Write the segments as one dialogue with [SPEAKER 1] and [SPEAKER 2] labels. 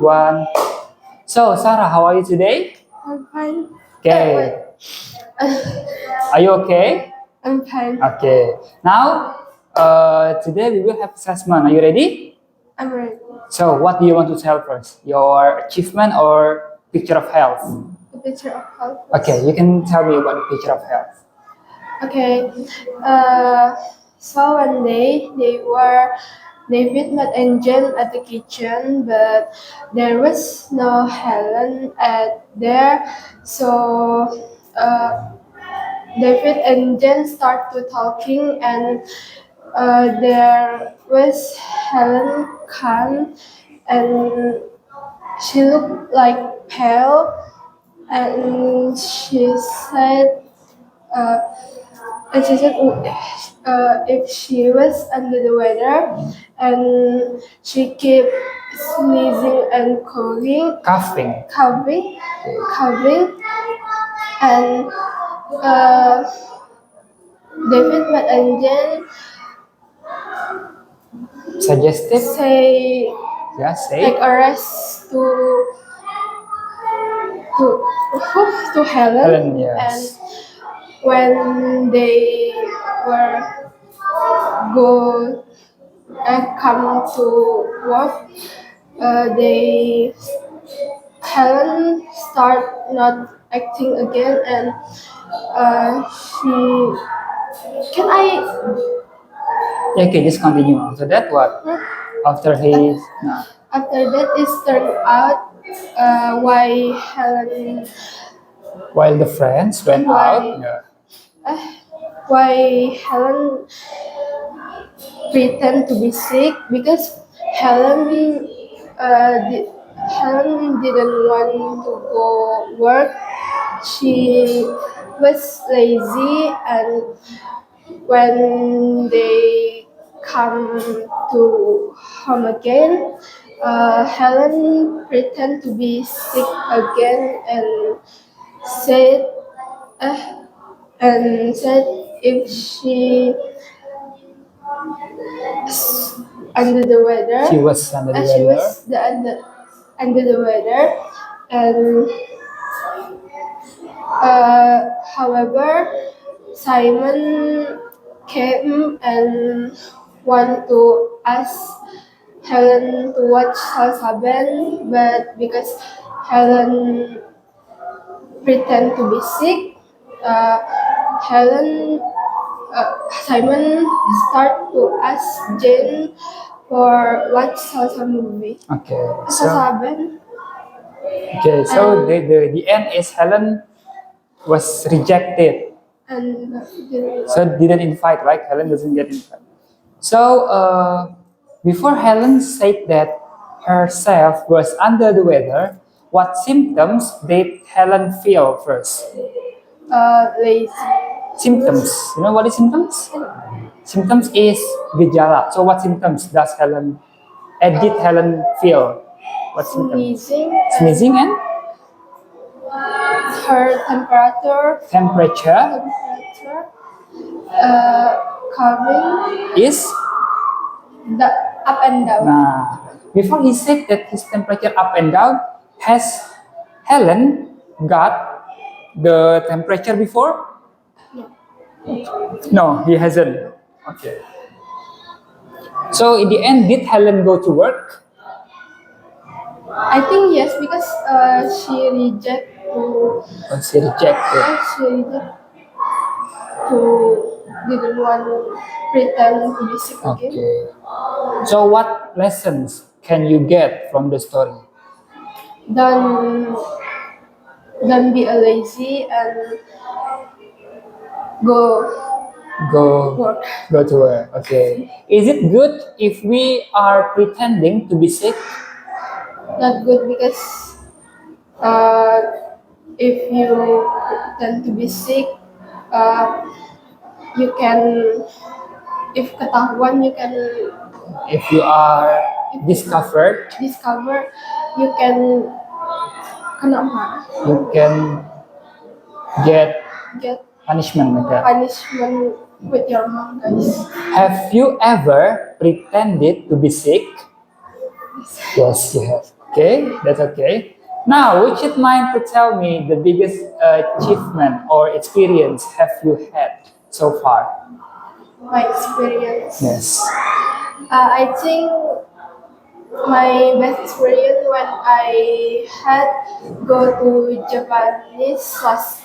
[SPEAKER 1] one. So, Sarah, how are you today?
[SPEAKER 2] I'm fine.
[SPEAKER 1] Okay. Are you okay?
[SPEAKER 2] I'm fine.
[SPEAKER 1] Okay. Now, today we will have assessment. Are you ready?
[SPEAKER 2] I'm ready.
[SPEAKER 1] So, what do you want to tell first? Your achievement or picture of health?
[SPEAKER 2] The picture of health.
[SPEAKER 1] Okay, you can tell me about the picture of health.
[SPEAKER 2] Okay. So one day David met Angel at the kitchen, but there was no Helen at there. So David and Jen start to talking, and there was Helen Khan, and she looked like pale, and she said. Uh, And she said if she was under the weather, and she kept sneezing and
[SPEAKER 1] Coughing.
[SPEAKER 2] coughing, and uh, David and Jen
[SPEAKER 1] Suggested?
[SPEAKER 2] say
[SPEAKER 1] Yeah,
[SPEAKER 2] take
[SPEAKER 1] say.
[SPEAKER 2] a rest to to Helen,
[SPEAKER 1] Helen, yes.
[SPEAKER 2] and when they were go come to work, they Helen start not acting again, and she can I
[SPEAKER 1] Yeah, okay, just continue. After that, what? After he, no.
[SPEAKER 2] after that it turned out why Helen
[SPEAKER 1] While the friends went
[SPEAKER 2] Why?
[SPEAKER 1] out, yeah.
[SPEAKER 2] why Helen pretend to be sick, because Helen Helen didn't want to go work. She was lazy, and when they come to home again, Helen pretend to be sick again, said uh, and said if she is under the weather,
[SPEAKER 1] She was under the
[SPEAKER 2] she
[SPEAKER 1] weather.
[SPEAKER 2] was under the weather, and however, Simon came and want to ask Helen to watch Salsaben, but because Helen pretend to be sick, uh, Helen Simon start to ask Jane for watch Salsa movie.
[SPEAKER 1] Okay, so
[SPEAKER 2] Salsaben,
[SPEAKER 1] the end is Helen was rejected,
[SPEAKER 2] and
[SPEAKER 1] so didn't invite, right? Helen doesn't get invited. So before Helen said that herself was under the weather, what symptoms did Helen feel first?
[SPEAKER 2] lazy.
[SPEAKER 1] Symptoms. You know what is symptoms? Symptoms is gejala. So what symptoms does did Helen feel? What symptoms? Sneezing and
[SPEAKER 2] Her temperature,
[SPEAKER 1] temperature
[SPEAKER 2] coughing,
[SPEAKER 1] is.
[SPEAKER 2] the up and down.
[SPEAKER 1] Nah, before he said that his temperature up and down, has Helen got the temperature before? No, he hasn't. Okay. So in the end, did Helen go to work?
[SPEAKER 2] I think yes, because she reject to
[SPEAKER 1] Or she rejected?
[SPEAKER 2] she reject to didn't want to pretend to be sick again.
[SPEAKER 1] Okay. So what lessons can you get from the story?
[SPEAKER 2] Don't don't be a lazy and go
[SPEAKER 1] Go
[SPEAKER 2] work.
[SPEAKER 1] go to work. Okay. Is it good if we are pretending to be sick?
[SPEAKER 2] Not good, because uh, if you pretend to be sick, uh, you can, if ketahuan, you can
[SPEAKER 1] If you are discovered,
[SPEAKER 2] discover, you can kena marah,
[SPEAKER 1] you can get
[SPEAKER 2] get
[SPEAKER 1] punishment like that.
[SPEAKER 2] punishment with your mom, guys.
[SPEAKER 1] Have you ever pretended to be sick? Yes, you have. Okay, that's okay. Now, would you mind to tell me the biggest achievement or experience have you had so far?
[SPEAKER 2] My experience.
[SPEAKER 1] Yes.
[SPEAKER 2] I think my best experience when I had go to Japanese last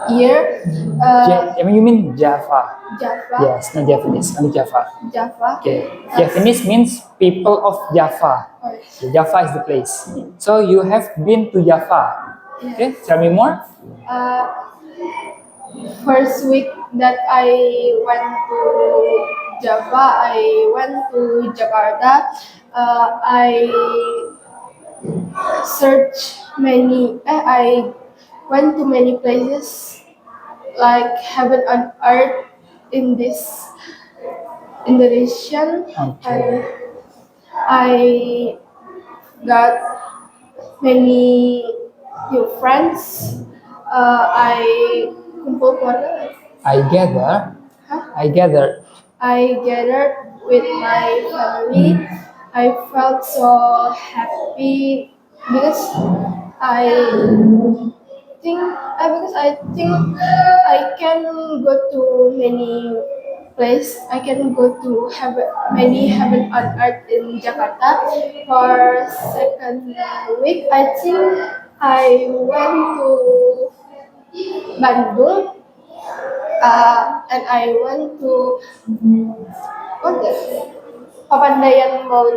[SPEAKER 2] year.
[SPEAKER 1] I mean, you mean Java?
[SPEAKER 2] Java.
[SPEAKER 1] Yes, not Japanese, only Java.
[SPEAKER 2] Java.
[SPEAKER 1] Okay. Japanese means people of Java.
[SPEAKER 2] Oh,
[SPEAKER 1] Okay, Java is the place. So you have been to Java. Okay, tell me more.
[SPEAKER 2] uh, first week that I went to Java, I went to Jakarta. I searched many. I went to many places like heaven on earth in this Indonesian,
[SPEAKER 1] Okay.
[SPEAKER 2] and I got many new friends. I kumpul keluarga.
[SPEAKER 1] I gather.
[SPEAKER 2] Huh?
[SPEAKER 1] I gather.
[SPEAKER 2] I gathered with my family. I felt so happy because I I think I can go to many place. I can go to many heaven on earth in Jakarta. For second week, I think I went to Bandung. And I went to what the Papandayan Mall,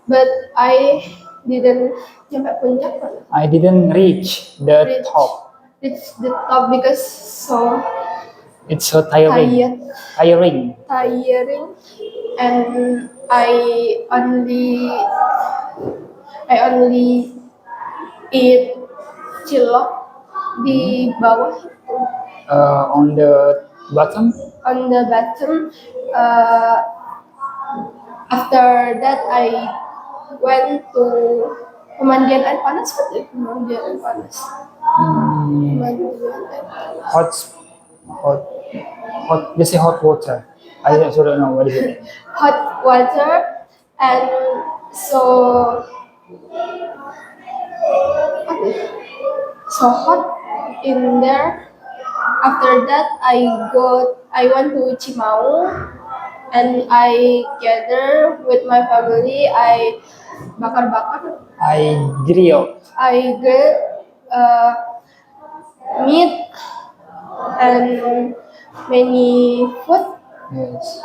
[SPEAKER 2] but I didn't nyampe puncak,
[SPEAKER 1] I didn't reach the
[SPEAKER 2] reach,
[SPEAKER 1] top.
[SPEAKER 2] reach the top because so
[SPEAKER 1] It's so tiring. Tiring.
[SPEAKER 2] tiring, and I only eat cilok di bawah
[SPEAKER 1] On the bottom.
[SPEAKER 2] on the bottom. Uh, After that, I went to pemandian air panas. What is pemandian air panas?
[SPEAKER 1] Hmm,
[SPEAKER 2] Pemandian air panas.
[SPEAKER 1] hot, hot, hot. Just say hot water. I also don't know what is it.
[SPEAKER 2] Hot water, and so so hot in there. After that, I went to Cimau, and I gather with my family. I bakar-bakar.
[SPEAKER 1] I grill.
[SPEAKER 2] I get meat and many food.
[SPEAKER 1] Yes.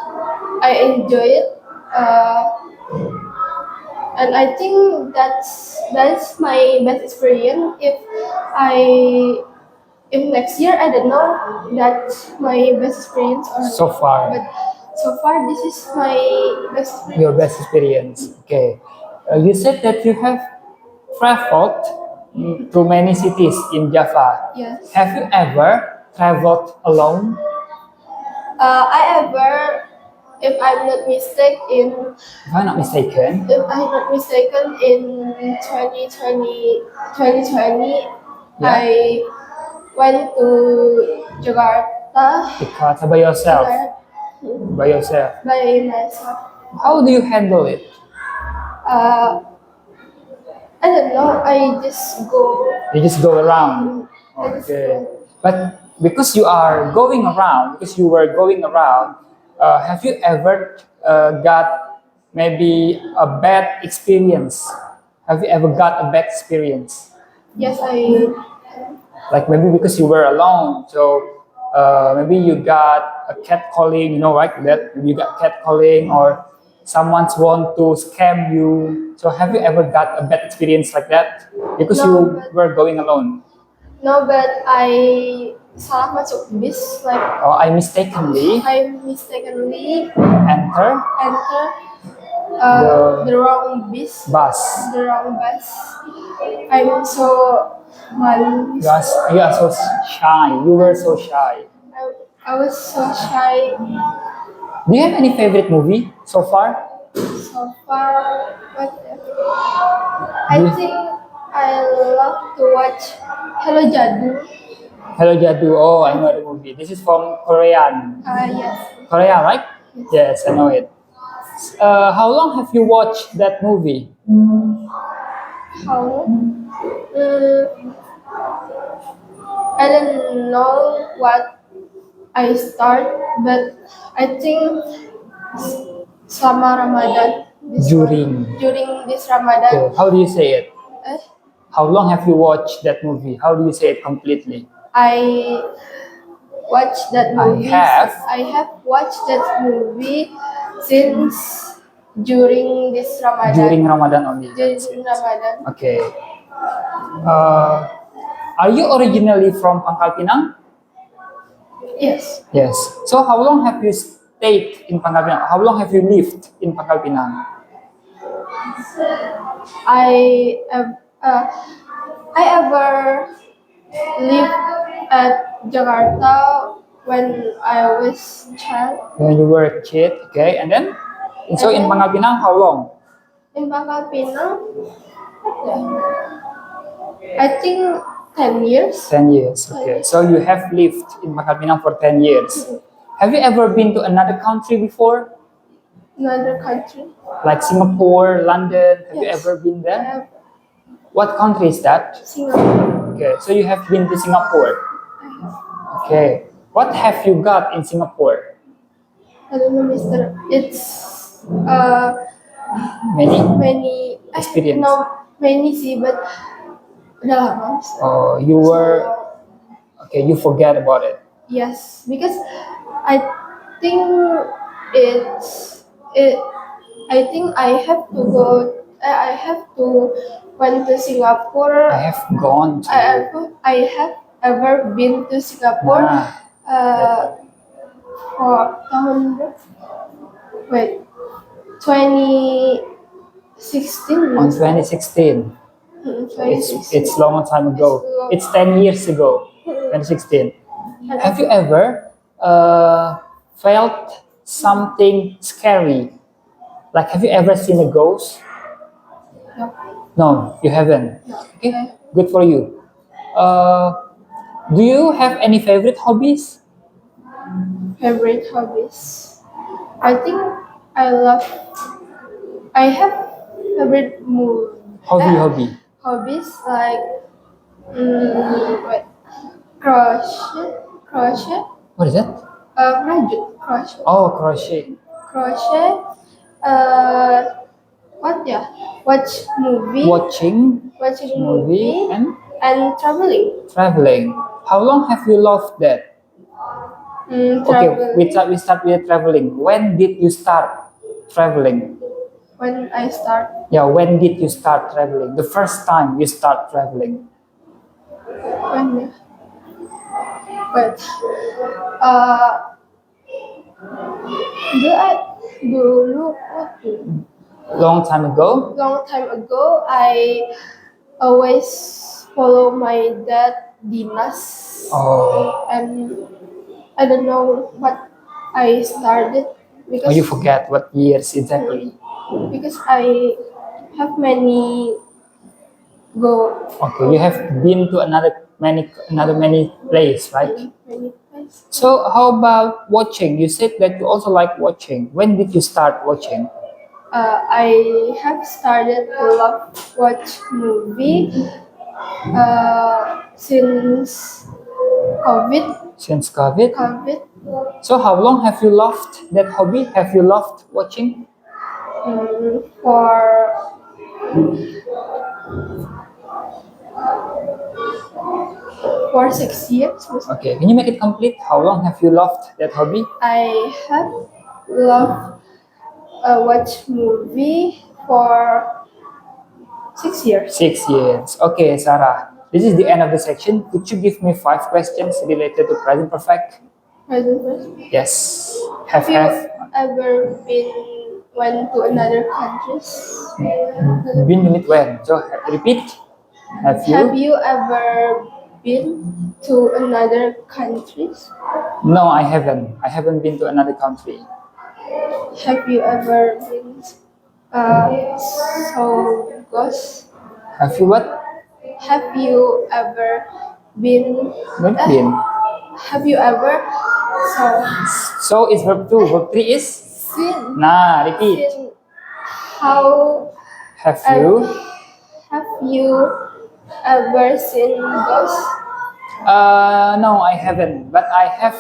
[SPEAKER 2] I enjoy it, and I think that's my best experience. I if next year I don't know that's my best experience or
[SPEAKER 1] So far.
[SPEAKER 2] but so far this is my best experience.
[SPEAKER 1] Your best experience. Okay. You said that you have traveled to many cities in Java.
[SPEAKER 2] Yes.
[SPEAKER 1] Have you ever traveled alone?
[SPEAKER 2] I ever, if I'm not mistaken,
[SPEAKER 1] If I'm not mistaken.
[SPEAKER 2] in 2020,
[SPEAKER 1] Yeah.
[SPEAKER 2] I went to Jakarta
[SPEAKER 1] Because by yourself. By yourself.
[SPEAKER 2] by myself.
[SPEAKER 1] How do you handle it?
[SPEAKER 2] Uh, I don't know. I just go.
[SPEAKER 1] You just go around.
[SPEAKER 2] I just
[SPEAKER 1] Okay.
[SPEAKER 2] go.
[SPEAKER 1] But because you are going around, because you were going around, have you ever got maybe a bad experience? Have you ever got a bad experience?
[SPEAKER 2] Yes, I.
[SPEAKER 1] Like maybe because you were alone, so maybe you got a cat calling, you know, right? That maybe you got cat calling or someone's want to scam you. So have you ever got a bad experience like that? Because
[SPEAKER 2] No,
[SPEAKER 1] you
[SPEAKER 2] but-
[SPEAKER 1] were going alone.
[SPEAKER 2] No, but I salah masuk bis like
[SPEAKER 1] Or I mistakenly
[SPEAKER 2] I mistakenly
[SPEAKER 1] enter
[SPEAKER 2] enter
[SPEAKER 1] The-
[SPEAKER 2] the wrong bis.
[SPEAKER 1] bus.
[SPEAKER 2] The wrong bus. I'm so malu.
[SPEAKER 1] You are so shy. You were so shy.
[SPEAKER 2] I was so shy
[SPEAKER 1] Do you have any favorite movie so far?
[SPEAKER 2] so far. But I think I love to watch Hello Jadu.
[SPEAKER 1] Hello Jadu. Oh, I know the movie. This is from Korean.
[SPEAKER 2] Yes.
[SPEAKER 1] Korea, right? Yes, I know it. How long have you watched that movie?
[SPEAKER 2] How? I don't know what I start, but I think sama Ramadan. During this Ramadan.
[SPEAKER 1] Okay, how do you say it?
[SPEAKER 2] eh,
[SPEAKER 1] How long have you watched that movie? How do you say it completely?
[SPEAKER 2] I watched that movie.
[SPEAKER 1] I
[SPEAKER 2] have watched that movie since during this Ramadan.
[SPEAKER 1] During Ramadan only.
[SPEAKER 2] During
[SPEAKER 1] That's it.
[SPEAKER 2] Ramadan.
[SPEAKER 1] Okay. Are you originally from Pangkal Pinang?
[SPEAKER 2] Yes.
[SPEAKER 1] Yes. So how long have you stayed in Pangkal Pinang? How long have you lived in Pangkal Pinang?
[SPEAKER 2] I have, I ever lived at Jakarta when I was child.
[SPEAKER 1] When you were a kid, okay, and then? So in Pangkal Pinang, how long?
[SPEAKER 2] In Pangkal Pinang, I think 10 years.
[SPEAKER 1] 10 years, okay. So you have lived in Pangkal Pinang for 10 years. Have you ever been to another country before?
[SPEAKER 2] Another country.
[SPEAKER 1] Like Singapore, London? Have you
[SPEAKER 2] Yes.
[SPEAKER 1] ever been
[SPEAKER 2] I
[SPEAKER 1] there?
[SPEAKER 2] have
[SPEAKER 1] What country is that?
[SPEAKER 2] Singapore.
[SPEAKER 1] Okay, so you have been to Singapore. Okay. What have you got in Singapore?
[SPEAKER 2] I don't know, Mister. It's many
[SPEAKER 1] Experience.
[SPEAKER 2] No, many sih, but udah lama. Mister.
[SPEAKER 1] Oh, you were okay. You forget about it.
[SPEAKER 2] Yes, because I think it's it. I think I have to go. I have to went to Singapore.
[SPEAKER 1] I have gone to.
[SPEAKER 2] I have ever been to Singapore. For tahun wait 2016.
[SPEAKER 1] On 2016. It's long time ago. It's 10 years ago. 2016. Have you ever felt something scary? Like, have you ever seen a ghost?
[SPEAKER 2] No.
[SPEAKER 1] No, you haven't.
[SPEAKER 2] No.
[SPEAKER 1] Okay, good for you. Do you have any favorite hobbies?
[SPEAKER 2] Favorite hobbies. I think I have favorite
[SPEAKER 1] Hobby.
[SPEAKER 2] hobbies like wait, crochet,
[SPEAKER 1] What is that?
[SPEAKER 2] crochet,
[SPEAKER 1] Oh, crochet.
[SPEAKER 2] what yeah, watch movie,
[SPEAKER 1] Watching
[SPEAKER 2] watching
[SPEAKER 1] movie
[SPEAKER 2] and traveling.
[SPEAKER 1] traveling. How long have you loved that? Okay,
[SPEAKER 2] Traveling.
[SPEAKER 1] we start with traveling. When did you start traveling?
[SPEAKER 2] When I start,
[SPEAKER 1] Yeah, when did you start traveling? The first time you start traveling.
[SPEAKER 2] when wait, uh, dulu waktu
[SPEAKER 1] Long time ago.
[SPEAKER 2] long time ago, I always follow my dad dinas,
[SPEAKER 1] Oh,
[SPEAKER 2] and I don't know what I started because
[SPEAKER 1] you forget what years exactly.
[SPEAKER 2] because I have many go
[SPEAKER 1] Okay, you have been to many place, right?
[SPEAKER 2] many places.
[SPEAKER 1] So how about watching? You said that you also like watching. When did you start watching?
[SPEAKER 2] I have started to watch movie since COVID.
[SPEAKER 1] Since COVID. So how long have you loved that hobby? Have you loved watching?
[SPEAKER 2] For for 6 years.
[SPEAKER 1] Okay, can you make it complete? How long have you loved that hobby?
[SPEAKER 2] I have loved watch movie for 6 years.
[SPEAKER 1] 6 years. Okay, Sarah. This is the end of the section. Could you give me 5 questions related to present perfect?
[SPEAKER 2] Present person.
[SPEAKER 1] Yes.
[SPEAKER 2] Have you ever went to another countries?
[SPEAKER 1] Been in it when? So repeat. Have
[SPEAKER 2] Have
[SPEAKER 1] you?
[SPEAKER 2] you ever been to another countries?
[SPEAKER 1] No, I haven't. I haven't been to another country.
[SPEAKER 2] Have you ever been so ghost?
[SPEAKER 1] Have you what?
[SPEAKER 2] Have you ever been?
[SPEAKER 1] Not been.
[SPEAKER 2] Have you ever so
[SPEAKER 1] So it's verb 2. Verb 3 is
[SPEAKER 2] Sin.
[SPEAKER 1] Nah, repeat.
[SPEAKER 2] Sin. How
[SPEAKER 1] Have you?
[SPEAKER 2] have you ever seen ghosts?
[SPEAKER 1] No, I haven't. But I have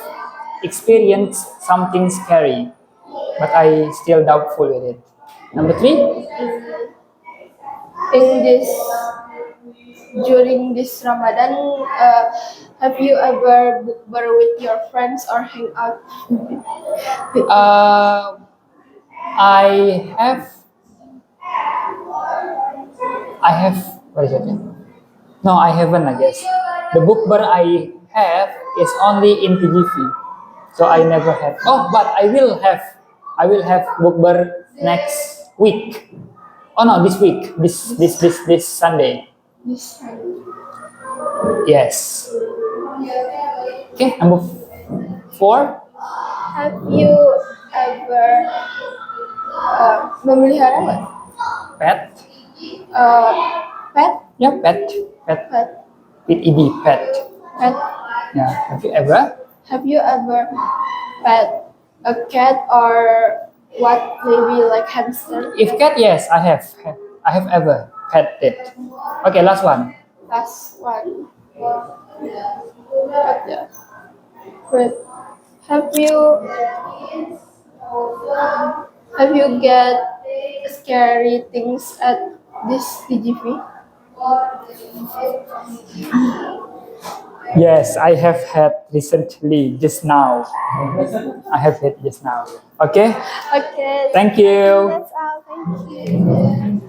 [SPEAKER 1] experienced something scary. But I still doubtful with it. Number 3.
[SPEAKER 2] In this during this Ramadan, have you ever bukber with your friends or hang out with
[SPEAKER 1] I have. I have. What is it? No, I haven't. I guess the bookbar I have is only in TGV, so I never have. Oh, but I will have. I will have bookbar next week. Oh no, this week. This Sunday.
[SPEAKER 2] this time?
[SPEAKER 1] Yes. Okay, number 4.
[SPEAKER 2] Have you ever memelihara nggak?
[SPEAKER 1] Pet.
[SPEAKER 2] Pet?
[SPEAKER 1] Yeah, pet. Pet.
[SPEAKER 2] Pet?
[SPEAKER 1] With ed. Pet.
[SPEAKER 2] Pet?
[SPEAKER 1] Yeah. Have you ever?
[SPEAKER 2] Have you ever pet a cat or what? Maybe like hamster?
[SPEAKER 1] If cat, yes, I have. I have ever pet it. Okay, last one.
[SPEAKER 2] Last one. What the? Wait. Have you get scary things at this TGV?
[SPEAKER 1] Yes, I have had recently, just now. I have had just now. Okay,
[SPEAKER 2] Okay.
[SPEAKER 1] thank you.
[SPEAKER 2] That's all. Thank you.